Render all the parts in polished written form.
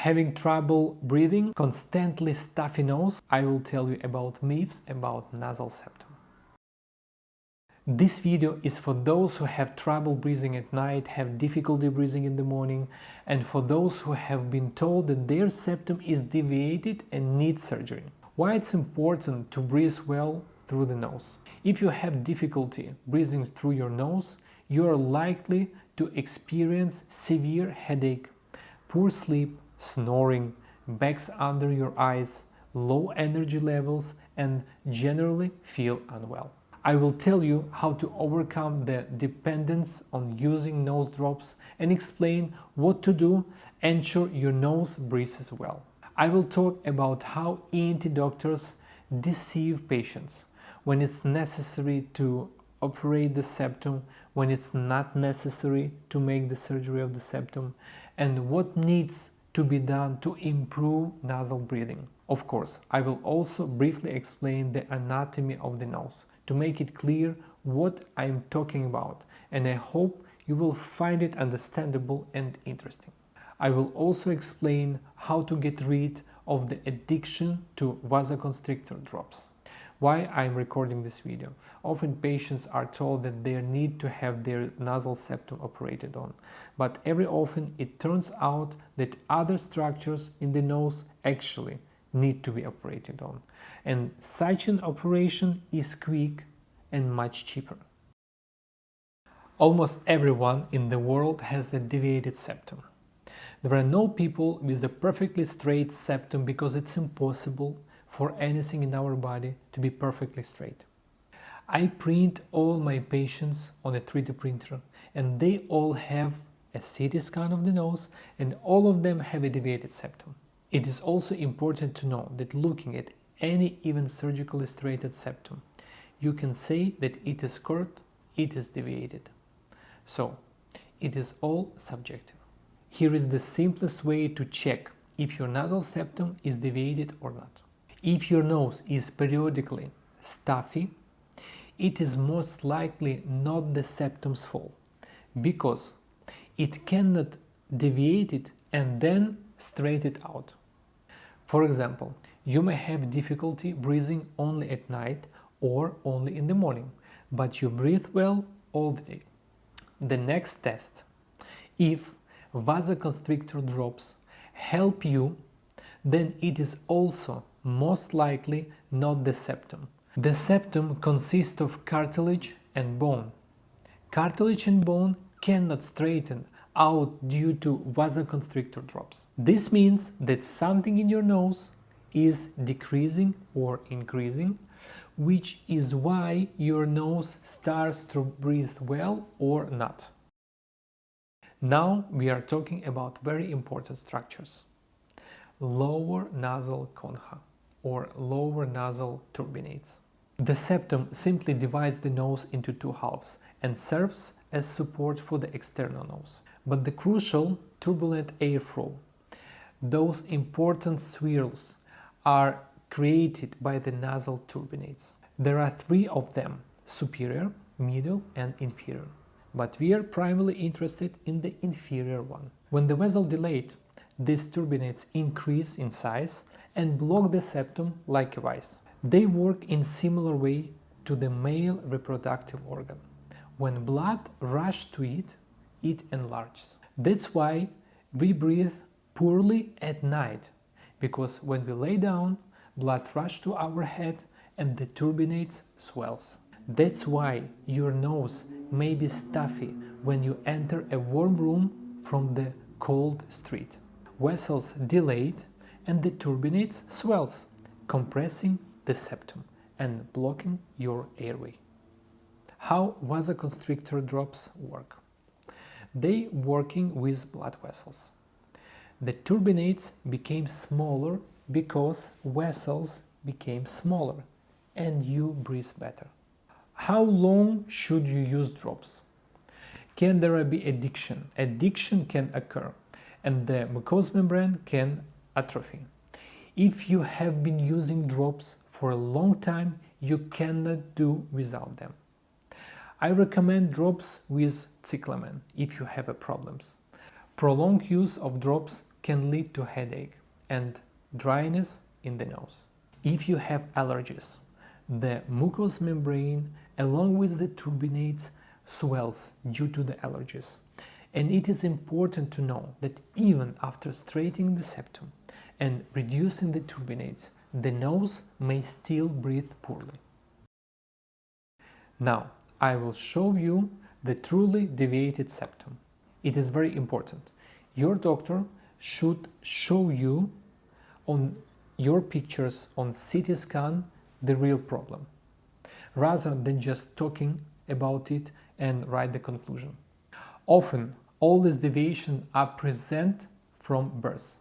Having trouble breathing, constantly stuffy nose, I will tell you about myths about nasal septum. This video is for those who have trouble breathing at night, have difficulty breathing in the morning, and for those who have been told that their septum is deviated and needs surgery. Why it's important to breathe well through the nose. If you have difficulty breathing through your nose, you are likely to experience severe headache, poor sleep, snoring, bags under your eyes, low energy levels, and generally feel unwell. I will tell you how to overcome the dependence on using nose drops and explain what to do and ensure your nose breathes well. I will talk about how ENT doctors deceive patients, when it's necessary to operate the septum, when it's not necessary to make the surgery of the septum, and what needs to be done to improve nasal breathing. Of course, I will also briefly explain the anatomy of the nose to make it clear what I am talking about, and I hope you will find it understandable and interesting. I will also explain how to get rid of the addiction to vasoconstrictor drops. Why I'm recording this video. Often patients are told that they need to have their nasal septum operated on, but very often it turns out that other structures in the nose actually need to be operated on, and such an operation is quick and much cheaper. Almost everyone in the world has a deviated septum. There are no people with a perfectly straight septum because it's impossible for anything in our body to be perfectly straight. I print all my patients on a 3D printer and they all have a CT scan of the nose and all of them have a deviated septum. It is also important to know that looking at any even surgically straightened septum, you can say that it is curved, it is deviated. So, it is all subjective. Here is the simplest way to check if your nasal septum is deviated or not. If your nose is periodically stuffy, it is most likely not the septum's fault, because it cannot deviate it and then straighten it out. For example, you may have difficulty breathing only at night or only in the morning, but you breathe well all the day. The next test: if vasoconstrictor drops help you, then it is also most likely not the septum. The septum consists of cartilage and bone. Cartilage and bone cannot straighten out due to vasoconstrictor drops. This means that something in your nose is decreasing or increasing, which is why your nose starts to breathe well or not. Now we are talking about very important structures. Lower nasal concha or lower nasal turbinates. The septum simply divides the nose into two halves and serves as support for the external nose. But the crucial turbulent airflow, those important swirls, are created by the nasal turbinates. There are three of them: superior, middle and inferior. But we are primarily interested in the inferior one. When the vessel dilate, these turbinates increase in size and block the septum like a vice. They work in similar way to the male reproductive organ. When blood rushes to it, it enlarges. That's why we breathe poorly at night, because when we lay down, blood rushes to our head and the turbinates swells. That's why your nose may be stuffy when you enter a warm room from the cold street. Vessels dilate and the turbinates swells, compressing the septum and blocking your airway. How vasoconstrictor drops work? They working with blood vessels. The turbinates became smaller because vessels became smaller and you breathe better. How long should you use drops? Can there be addiction? Addiction can occur and the mucous membrane can atrophy. If you have been using drops for a long time, you cannot do without them. I recommend drops with cyclamen if you have problems. Prolonged use of drops can lead to headache and dryness in the nose. If you have allergies, the mucous membrane along with the turbinates swells due to the allergies. And it is important to know that even after straightening the septum and reducing the turbinates, the nose may still breathe poorly. Now, I will show you the truly deviated septum. It is very important. Your doctor should show you on your pictures on CT scan the real problem, rather than just talking about it and write the conclusion. Often, all these deviations are present from birth,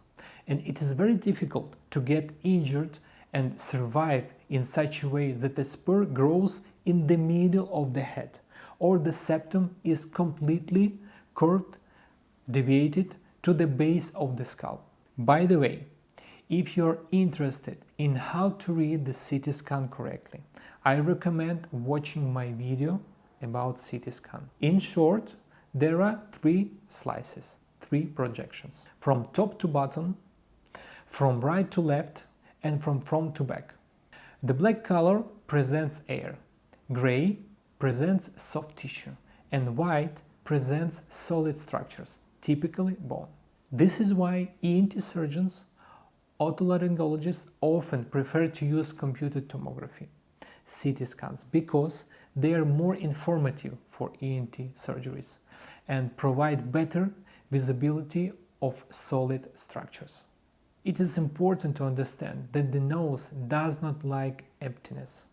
and it is very difficult to get injured and survive in such a way that the spur grows in the middle of the head, or the septum is completely curved, deviated to the base of the skull. By the way, if you're interested in how to read the CT scan correctly, I recommend watching my video about CT scan. In short, there are 3 slices, 3 projections, from top to bottom, from right to left, and from front to back. The black color presents air, gray presents soft tissue, and white presents solid structures, typically bone. This is why ENT surgeons, otolaryngologists often prefer to use computed tomography, CT scans, because they are more informative for ENT surgeries and provide better visibility of solid structures. It is important to understand that the nose does not like emptiness,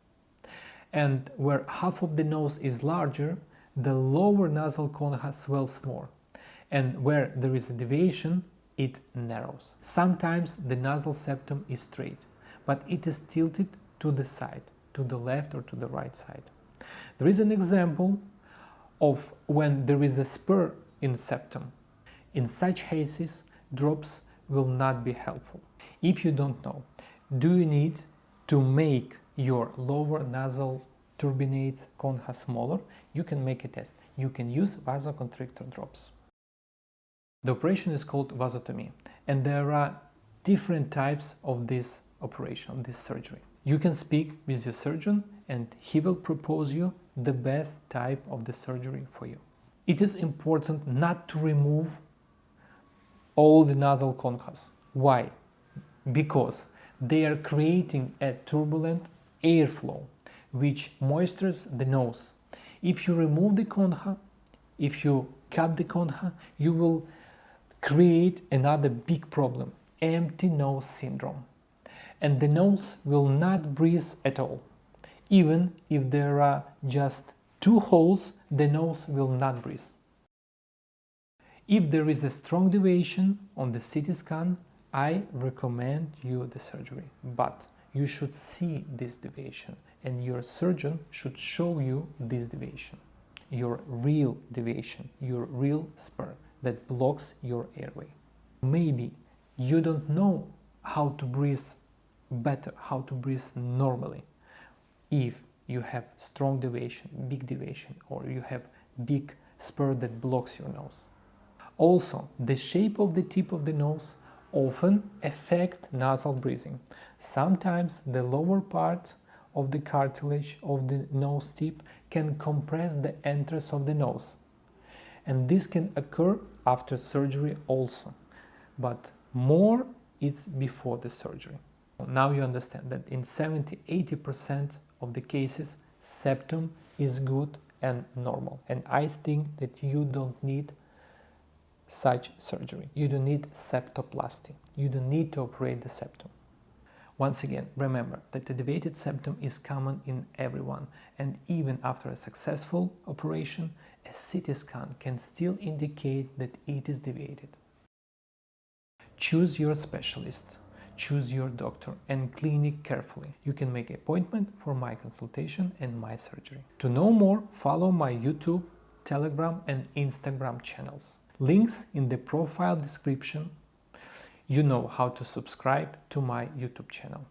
and where half of the nose is larger, the lower nasal concha swells more, and where there is a deviation, it narrows. Sometimes the nasal septum is straight, but it is tilted to the side, to the left or to the right side. There is an example of when there is a spur in the septum. In such cases, drops will not be helpful. If you don't know, do you need to make your lower nasal turbinates concha smaller? You can make a test. You can use vasoconstrictor drops. The operation is called vasotomy, and there are different types of this operation, this surgery. You can speak with your surgeon and he will propose you the best type of the surgery for you. It is important not to remove all the nasal conchas. Why? Because they are creating a turbulent airflow which moistures the nose. If you remove the concha, if you cut the concha, you will create another big problem, empty nose syndrome. And the nose will not breathe at all. Even if there are just 2 holes, the nose will not breathe. If there is a strong deviation on the CT scan, I recommend you the surgery. But you should see this deviation and your surgeon should show you this deviation, your real deviation, your real spur that blocks your airway. Maybe you don't know how to breathe better, how to breathe normally. If you have strong deviation, big deviation, or you have big spur that blocks your nose. Also, the shape of the tip of the nose often affect nasal breathing. Sometimes the lower part of the cartilage of the nose tip can compress the entrance of the nose. And this can occur after surgery also, but more it's before the surgery. Now you understand that in 70–80% of the cases, septum is good and normal. And I think that you don't need such surgery. You don't need septoplasty. You don't need to operate the septum. Once again, remember that the deviated septum is common in everyone, and even after a successful operation, a CT scan can still indicate that it is deviated. Choose your specialist, choose your doctor and clinic carefully. You can make an appointment for my consultation and my surgery. To know more, follow my YouTube, Telegram and Instagram channels. Links in the profile description. You know how to subscribe to my YouTube channel.